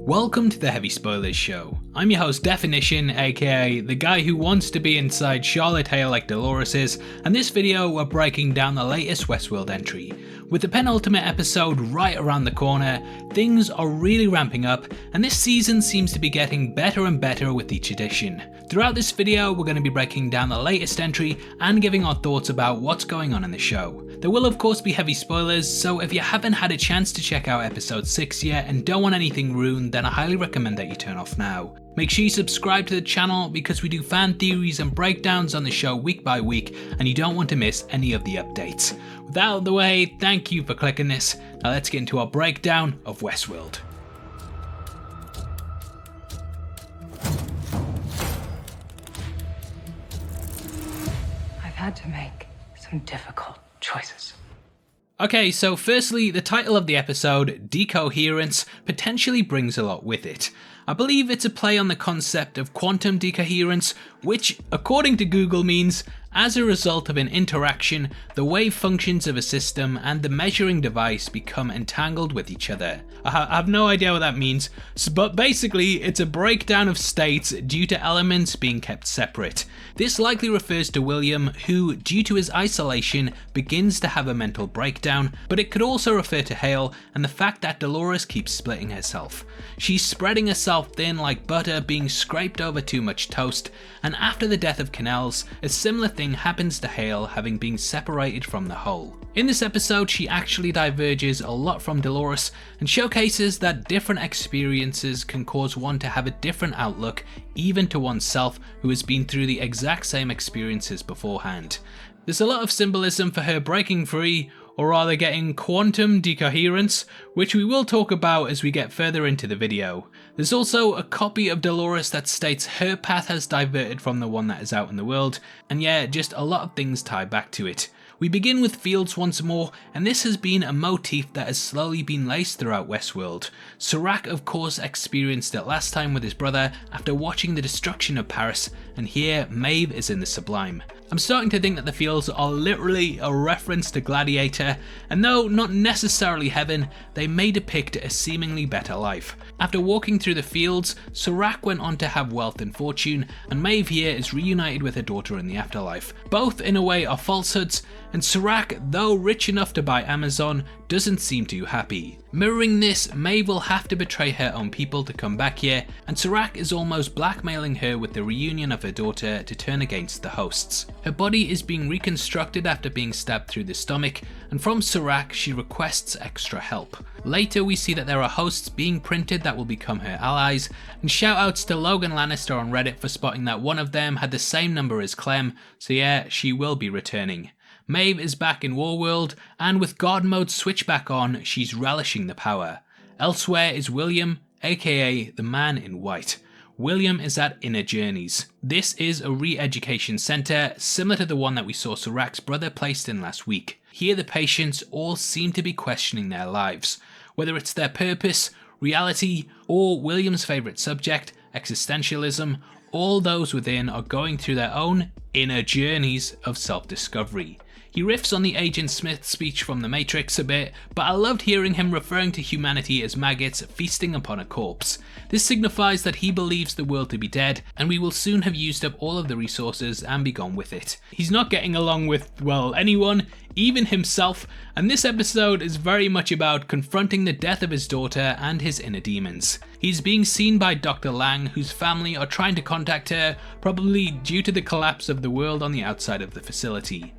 Welcome to the Heavy Spoilers Show. I'm your host Definition, aka the guy who wants to be inside Charlotte Hale like Dolores is, and this video we're breaking down the latest Westworld entry. With the penultimate episode right around the corner, things are really ramping up, and this season seems to be getting better and better with each edition. Throughout this video we're going to be breaking down the latest entry and giving our thoughts about what's going on in the show. There will of course be heavy spoilers, so if you haven't had a chance to check out episode 6 yet and don't want anything ruined, then I highly recommend that you turn off now. Make sure you subscribe to the channel because we do fan theories and breakdowns on the show week by week, and you don't want to miss any of the updates. With that out of the way, thank you for clicking this. Now let's get into our breakdown of Westworld. I've had to make some difficult choices. Okay, so firstly, the title of the episode, Decoherence, potentially brings a lot with it. I believe it's a play on the concept of quantum decoherence, which, according to Google, means as a result of an interaction, the wave functions of a system and the measuring device become entangled with each other. I have no idea what that means, but basically it's a breakdown of states due to elements being kept separate. This likely refers to William, who, due to his isolation, begins to have a mental breakdown, but it could also refer to Hale and the fact that Dolores keeps splitting herself. She's spreading herself thin like butter being scraped over too much toast, and after the death of Connells, a similar thing happens to Hale, having been separated from the whole. In this episode, she actually diverges a lot from Dolores and showcases that different experiences can cause one to have a different outlook, even to oneself who has been through the exact same experiences beforehand. There's a lot of symbolism for her breaking free, or rather getting quantum decoherence, which we will talk about as we get further into the video. There's also a copy of Dolores that states her path has diverted from the one that is out in the world, and yeah, just a lot of things tie back to it. We begin with fields once more, and this has been a motif that has slowly been laced throughout Westworld. Serac of course experienced it last time with his brother after watching the destruction of Paris, and here Maeve is in the sublime. I'm starting to think that the fields are literally a reference to Gladiator, and though not necessarily heaven, they may depict a seemingly better life. After walking through the fields, Serac went on to have wealth and fortune, and Maeve here is reunited with her daughter in the afterlife. Both in a way are falsehoods, and Serac, though rich enough to buy Amazon, doesn't seem too happy. Mirroring this, Maeve will have to betray her own people to come back here, and Serac is almost blackmailing her with the reunion of her daughter to turn against the hosts. Her body is being reconstructed after being stabbed through the stomach, and from Serac she requests extra help. Later we see that there are hosts being printed that will become her allies, and shoutouts to Logan Lannister on Reddit for spotting that one of them had the same number as Clem, so yeah, she will be returning. Maeve is back in Warworld, and with God mode switch back on, she's relishing the power. Elsewhere is William, aka the Man in White. William is at Inner Journeys. This is a re-education centre, similar to the one that we saw Serac's brother placed in last week. Here the patients all seem to be questioning their lives, whether it's their purpose, reality, or William's favourite subject, existentialism. All those within are going through their own inner journeys of self-discovery. He riffs on the Agent Smith speech from The Matrix a bit, but I loved hearing him referring to humanity as maggots feasting upon a corpse. This signifies that he believes the world to be dead, and we will soon have used up all of the resources and be gone with it. He's not getting along with, well, anyone, even himself, and this episode is very much about confronting the death of his daughter and his inner demons. He's being seen by Dr. Lang, whose family are trying to contact her, probably due to the collapse of the world on the outside of the facility.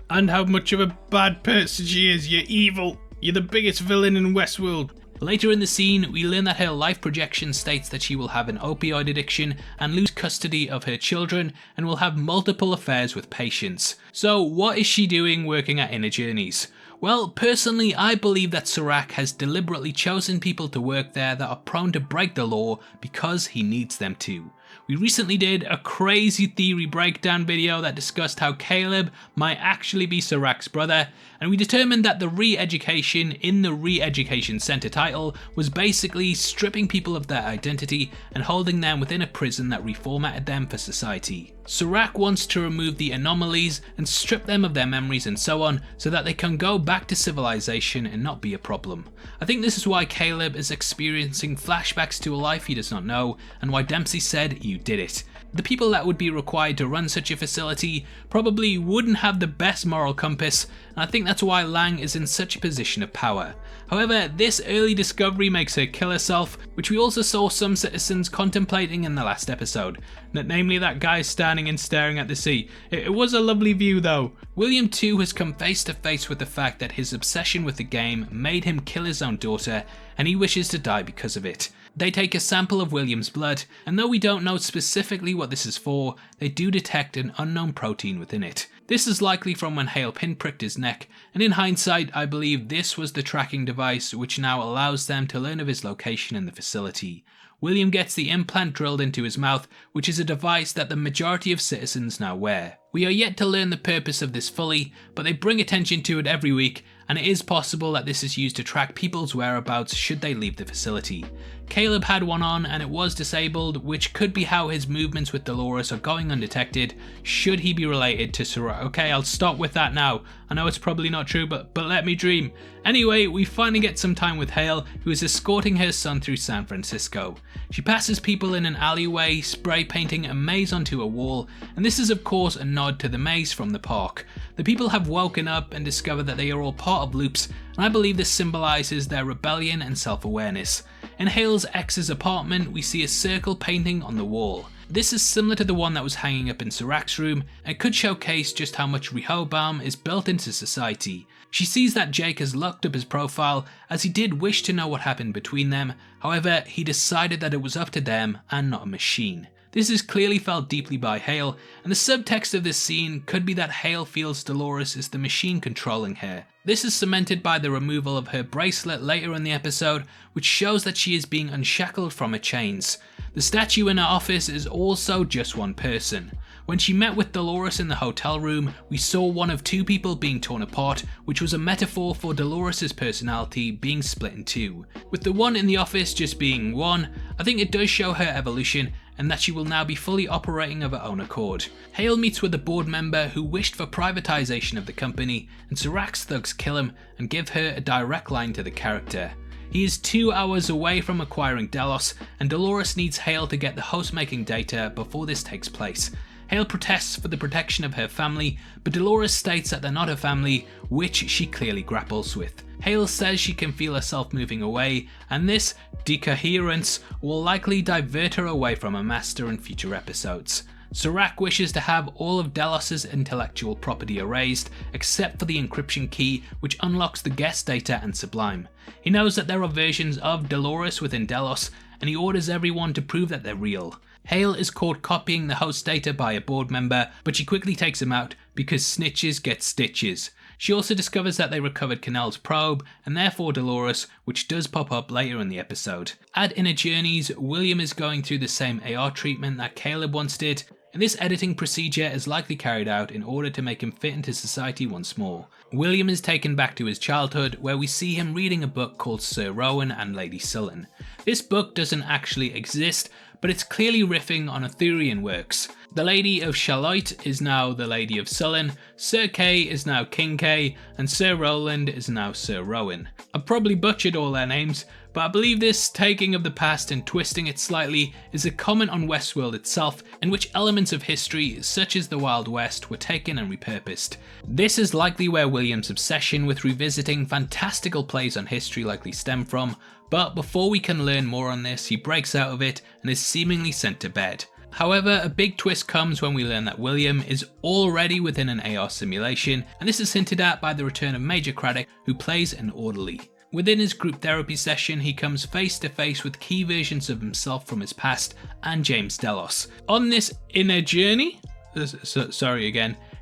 And how much of a bad person she is, you're evil. You're the biggest villain in Westworld. Later in the scene, we learn that her life projection states that she will have an opioid addiction and lose custody of her children and will have multiple affairs with patients. So what is she doing working at Inner Journeys? Well, personally, I believe that Serac has deliberately chosen people to work there that are prone to break the law because he needs them to. We recently did a crazy theory breakdown video that discussed how Caleb might actually be Serac's brother, and we determined that the re-education in the Re-Education Center title was basically stripping people of their identity and holding them within a prison that reformatted them for society. Serac wants to remove the anomalies and strip them of their memories and so on, so that they can go back to civilization and not be a problem. I think this is why Caleb is experiencing flashbacks to a life he does not know, and why Dempsey said, "You did it." The people that would be required to run such a facility probably wouldn't have the best moral compass, and I think that's why Lang is in such a position of power. However, this early discovery makes her kill herself, which we also saw some citizens contemplating in the last episode, namely that guy standing and staring at the sea. It was a lovely view though. William too has come face to face with the fact that his obsession with the game made him kill his own daughter, and he wishes to die because of it. They take a sample of William's blood, and though we don't know specifically what this is for, they do detect an unknown protein within it. This is likely from when Hale pinpricked his neck, and in hindsight I believe this was the tracking device which now allows them to learn of his location in the facility. William gets the implant drilled into his mouth, which is a device that the majority of citizens now wear. We are yet to learn the purpose of this fully, but they bring attention to it every week, and it is possible that this is used to track people's whereabouts should they leave the facility. Caleb had one on and it was disabled, which could be how his movements with Dolores are going undetected should he be related to Serac. Okay, I'll stop with that now. I know it's probably not true, but let me dream. Anyway, we finally get some time with Hale, who is escorting her son through San Francisco. She passes people in an alleyway, spray painting a maze onto a wall, and this is of course a nod to the maze from the park. The people have woken up and discovered that they are all part of loops, and I believe this symbolises their rebellion and self-awareness. In Hale's ex's apartment, we see a circle painting on the wall. This is similar to the one that was hanging up in Serac's room, and could showcase just how much Rehoboam is built into society. She sees that Jake has locked up his profile, as he did wish to know what happened between them. However, he decided that it was up to them and not a machine. This is clearly felt deeply by Hale, and the subtext of this scene could be that Hale feels Dolores is the machine controlling her. This is cemented by the removal of her bracelet later in the episode, which shows that she is being unshackled from her chains. The statue in her office is also just one person. When she met with Dolores in the hotel room, we saw one of two people being torn apart, which was a metaphor for Dolores' personality being split in two. With the one in the office just being one, I think it does show her evolution, and that she will now be fully operating of her own accord. Hale meets with a board member who wished for privatization of the company, and Serac's thugs kill him and give her a direct line to the character. He is 2 hours away from acquiring Delos, and Dolores needs Hale to get the host-making data before this takes place. Hale protests for the protection of her family, but Dolores states that they're not her family, which she clearly grapples with. Hale says she can feel herself moving away, and this decoherence will likely divert her away from her master in future episodes. Serac wishes to have all of Delos' intellectual property erased, except for the encryption key, which unlocks the guest data and Sublime. He knows that there are versions of Dolores within Delos, and he orders everyone to prove that they're real. Hale is caught copying the host data by a board member, but she quickly takes him out because snitches get stitches. She also discovers that they recovered Connells' probe, and therefore Dolores, which does pop up later in the episode. At Inner Journeys, William is going through the same AR treatment that Caleb once did, and this editing procedure is likely carried out in order to make him fit into society once more. William is taken back to his childhood, where we see him reading a book called Sir Rowan and Lady Sullen. This book doesn't actually exist, but it's clearly riffing on Arthurian works. The Lady of Shalott is now the Lady of Sullen, Sir Kay is now King Kay, and Sir Roland is now Sir Rowan. I've probably butchered all their names, but I believe this taking of the past and twisting it slightly is a comment on Westworld itself, in which elements of history, such as the Wild West, were taken and repurposed. This is likely where William's obsession with revisiting fantastical plays on history likely stemmed from, but before we can learn more on this, he breaks out of it and is seemingly sent to bed. However, a big twist comes when we learn that William is already within an AR simulation, and this is hinted at by the return of Major Craddock, who plays an orderly. Within his group therapy session, he comes face to face with key versions of himself from his past and James Delos. On this inner journey,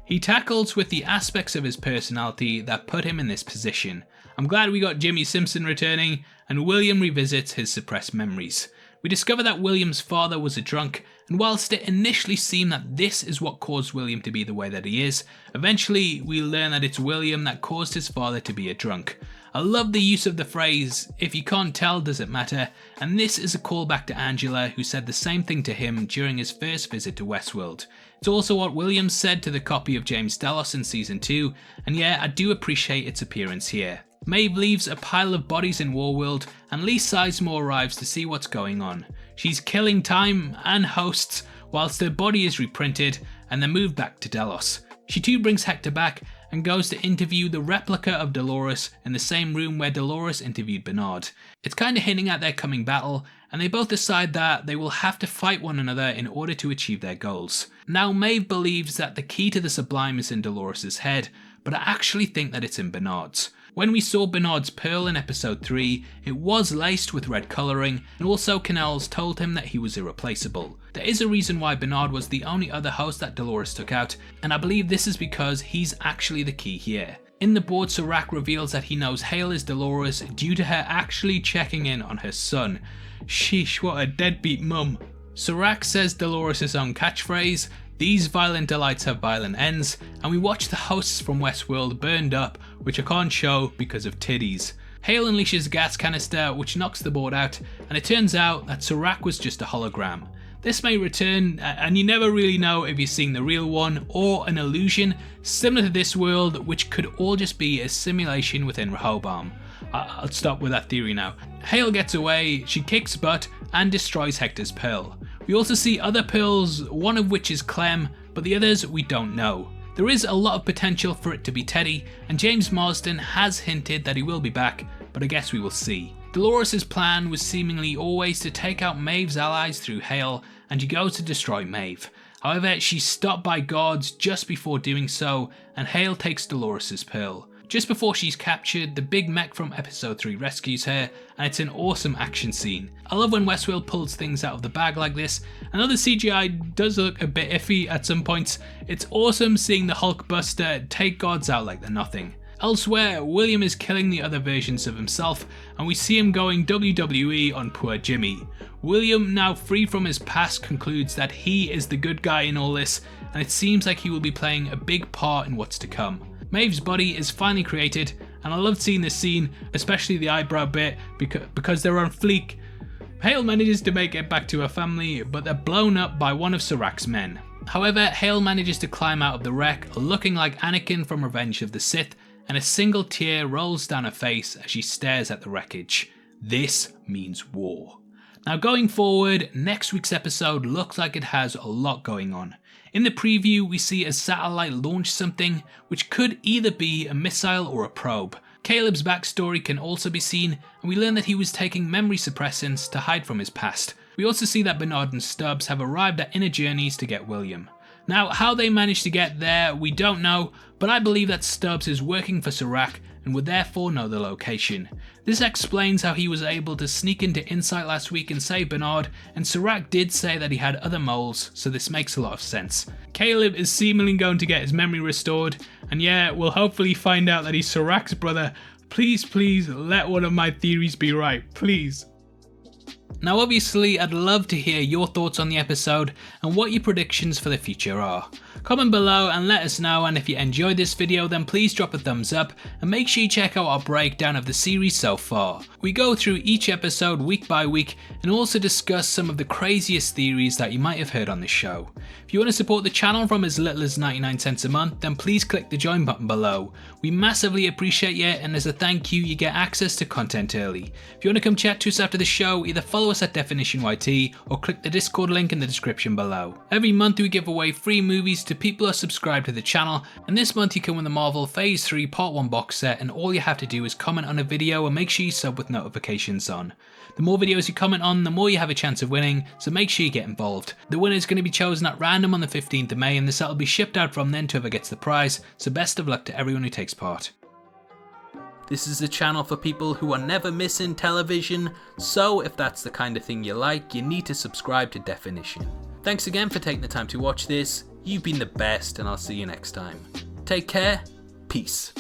he tackles with the aspects of his personality that put him in this position. I'm glad we got Jimmy Simpson returning, and William revisits his suppressed memories. We discover that William's father was a drunk, and whilst it initially seemed that this is what caused William to be the way that he is, eventually we learn that it's William that caused his father to be a drunk. I love the use of the phrase, "if you can't tell, does it matter?" and this is a callback to Angela, who said the same thing to him during his first visit to Westworld. It's also what William said to the copy of James Delos in Season 2, and yeah, I do appreciate its appearance here. Maeve leaves a pile of bodies in Warworld, and Lee Sizemore arrives to see what's going on. She's killing time and hosts whilst her body is reprinted and then moved back to Delos. She too brings Hector back and goes to interview the replica of Dolores in the same room where Dolores interviewed Bernard. It's kinda hinting at their coming battle, and they both decide that they will have to fight one another in order to achieve their goals. Now Maeve believes that the key to the Sublime is in Dolores' head, but I actually think that it's in Bernard's. When we saw Bernard's pearl in episode 3, it was laced with red colouring, and also Connells told him that he was irreplaceable. There is a reason why Bernard was the only other host that Dolores took out, and I believe this is because he's actually the key here. In the board, Serac reveals that he knows Hale is Dolores due to her actually checking in on her son. Sheesh, what a deadbeat mum. Serac says Dolores' own catchphrase, "These violent delights have violent ends," and we watch the hosts from Westworld burned up, which I can't show because of titties. Hale unleashes a gas canister which knocks the board out, and it turns out that Serac was just a hologram. This may return, and you never really know if you're seeing the real one or an illusion similar to this world, which could all just be a simulation within Rehoboam. I'll stop with that theory now. Hale gets away, she kicks butt and destroys Hector's pearl. We also see other pearls, one of which is Clem, but the others we don't know. There is a lot of potential for it to be Teddy, and James Marsden has hinted that he will be back, but I guess we will see. Dolores' plan was seemingly always to take out Maeve's allies through Hale, and she goes to destroy Maeve. However, she's stopped by guards just before doing so, and Hale takes Dolores' pearl. Just before she's captured, the big mech from episode 3 rescues her, and it's an awesome action scene. I love when Westworld pulls things out of the bag like this, and though the CGI does look a bit iffy at some points, it's awesome seeing the Hulkbuster take guards out like they're nothing. Elsewhere, William is killing the other versions of himself, and we see him going WWE on poor Jimmy. William, now free from his past, concludes that he is the good guy in all this, and it seems like he will be playing a big part in what's to come. Maeve's body is finally created, and I loved seeing this scene, especially the eyebrow bit, because they're on fleek. Hale manages to make it back to her family, but they're blown up by one of Serac's men. However, Hale manages to climb out of the wreck, looking like Anakin from Revenge of the Sith, and a single tear rolls down her face as she stares at the wreckage. This means war. Now going forward, next week's episode looks like it has a lot going on. In the preview, we see a satellite launch something, which could either be a missile or a probe. Caleb's backstory can also be seen, and we learn that he was taking memory suppressants to hide from his past. We also see that Bernard and Stubbs have arrived at Inner Journeys to get William. Now, how they managed to get there, we don't know, but I believe that Stubbs is working for Serac and would therefore know the location. This explains how he was able to sneak into Insight last week and save Bernard, and Serac did say that he had other moles, so this makes a lot of sense. Caleb is seemingly going to get his memory restored, and yeah, we'll hopefully find out that he's Serac's brother. Please, please, let one of my theories be right, please. Now obviously I'd love to hear your thoughts on the episode and what your predictions for the future are. Comment below and let us know, and if you enjoyed this video then please drop a thumbs up and make sure you check out our breakdown of the series so far. We go through each episode week by week and also discuss some of the craziest theories that you might have heard on the show. If you want to support the channel from as little as 99 cents a month then please click the join button below. We massively appreciate you, and as a thank you get access to content early. If you want to come chat to us after the show, either follow us at DefinitionYT or click the Discord link in the description below. Every month we give away free movies to people who are subscribed to the channel, and this month you can win the Marvel Phase 3 Part 1 box set, and all you have to do is comment on a video and make sure you sub with notifications on. The more videos you comment on, the more you have a chance of winning, so make sure you get involved. The winner is going to be chosen at random on the 15th of May, and this set will be shipped out from then to whoever gets the prize, so best of luck to everyone who takes part. This is a channel for people who are never missing television, so if that's the kind of thing you like, you need to subscribe to Definition. Thanks again for taking the time to watch this. You've been the best, and I'll see you next time. Take care. Peace.